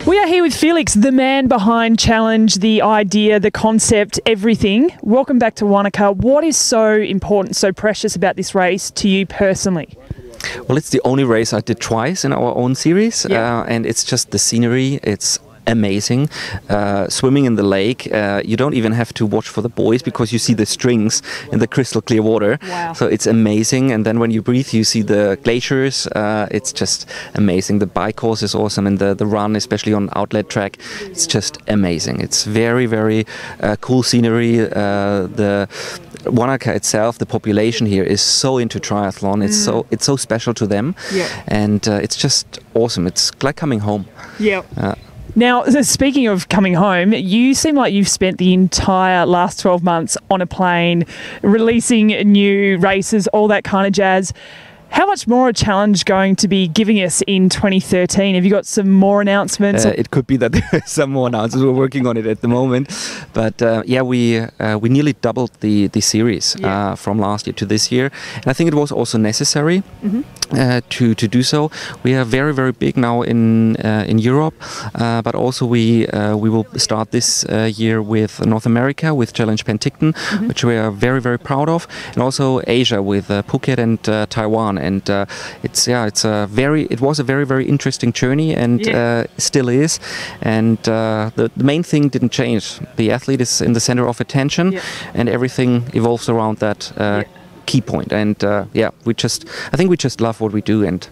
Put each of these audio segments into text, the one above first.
We are here with Felix, the man behind Challenge, the idea, the concept, everything. Welcome back to Wanaka. What is so important, so precious about this race to you personally? Well, it's the only race I did twice in our own series, and it's just the scenery. It's amazing. Swimming in the lake, you don't even have to watch for the buoys because you see the strings in the crystal clear water. Wow. So it's amazing. And then when you breathe, you see the glaciers. It's just amazing. The bike course is awesome, and the run, especially on outlet track, it's just amazing. It's very, very cool scenery. The Wanaka itself, the population here is so into triathlon. It's so special to them, and it's just awesome. It's like coming home. Now, speaking of coming home, you seem like you've spent the entire last 12 months on a plane, releasing new races, all that kind of jazz. How much more a Challenge going to be giving us in 2013? Have you got some more announcements? It could be that there are some more announcements. We're working on it at the moment. But yeah, we nearly doubled the series from last year to this year. And I think it was also necessary to do so. We are very, very big now in Europe. But also we will start this year with North America, with Challenge Penticton, which we are very, very proud of. And also Asia with Phuket and Taiwan. And it was a very, very interesting journey, and still is. And the main thing didn't change. The athlete is in the center of attention, and everything evolves around that key point. And I think we just love what we do, and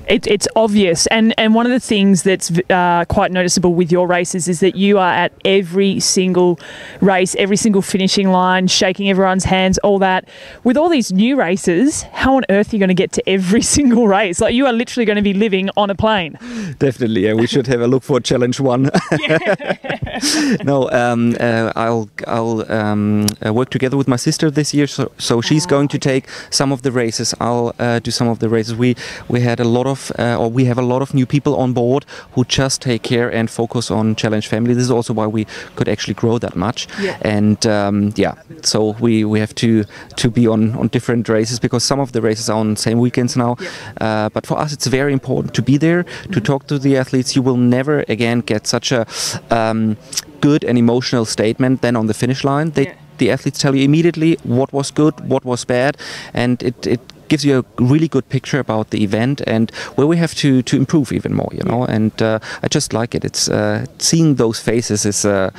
It's obvious, and one of the things that's quite noticeable with your races is that you are at every single race, every single finishing line, shaking everyone's hands, all that. With all these new races, how on earth are you going to get to every single race? Like, you are literally going to be living on a plane. Definitely, yeah. We should have a look for Challenge 1. No, I'll work together with my sister this year, so she's going to take some of the races. I'll do some of the races. We had a lot of we have a lot of new people on board who just take care and focus on Challenge Family. This is also why we could actually grow that much. And so we have to be on different races, because some of the races are on the same weekends now. But for us, it's very important to be there, to talk to the athletes. You will never again get such a good and emotional statement than on the finish line. The athletes tell you immediately what was good, what was bad, and it gives you a really good picture about the event and where we have to improve even more, you know. And I just like it. It's seeing those faces is the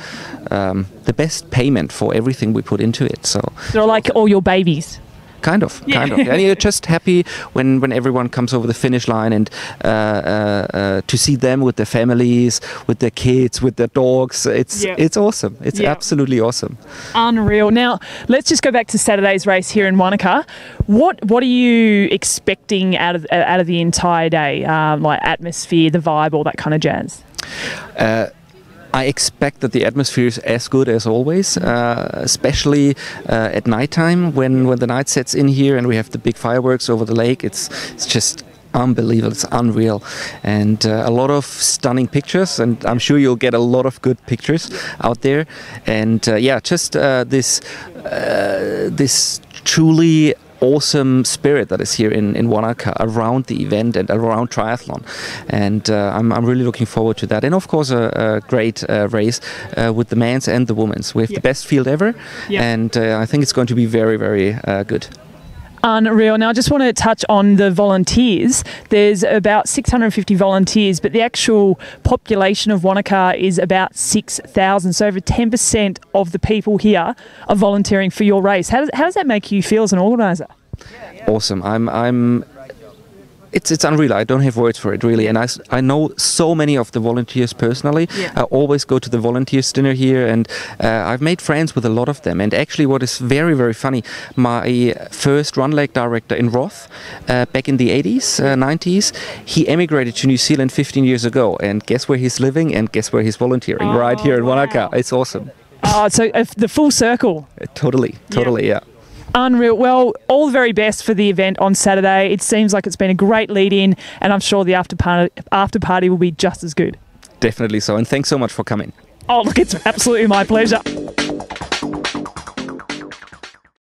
best payment for everything we put into it. So they're like all your babies. Kind of. And you're just happy when everyone comes over the finish line, and to see them with their families, with their kids, with their dogs. It's awesome. It's absolutely awesome. Unreal. Now, let's just go back to Saturday's race here in Wanaka. What are you expecting out of the entire day? Like atmosphere, the vibe, all that kind of jazz? I expect that the atmosphere is as good as always, especially at nighttime when the night sets in here and we have the big fireworks over the lake. It's just unbelievable. It's unreal, and a lot of stunning pictures, and I'm sure you'll get a lot of good pictures out there. And just this truly awesome spirit that is here in Wanaka around the event and around triathlon, and I'm really looking forward to that. And of course a great race with the men's and the women's. We have the best field ever, and I think it's going to be very, very good. Unreal. Now, I just want to touch on the volunteers. There's about 650 volunteers, but the actual population of Wanaka is about 6,000. So over 10% of the people here are volunteering for your race. How does that make you feel as an organizer? Awesome. It's unreal. I don't have words for it, really. And I know so many of the volunteers personally. I always go to the volunteers dinner here, and I've made friends with a lot of them. And actually, what is very, very funny, my first run leg director in Roth, back in the 80s, 90s, he emigrated to New Zealand 15 years ago. And guess where he's living, and guess where he's volunteering? Right here in Wanaka. It's awesome. So the full circle. Totally, yeah. Unreal. Well, all the very best for the event on Saturday. It seems like it's been a great lead-in, and I'm sure the after party will be just as good. Definitely so, and thanks so much for coming. Oh, look, it's absolutely my pleasure.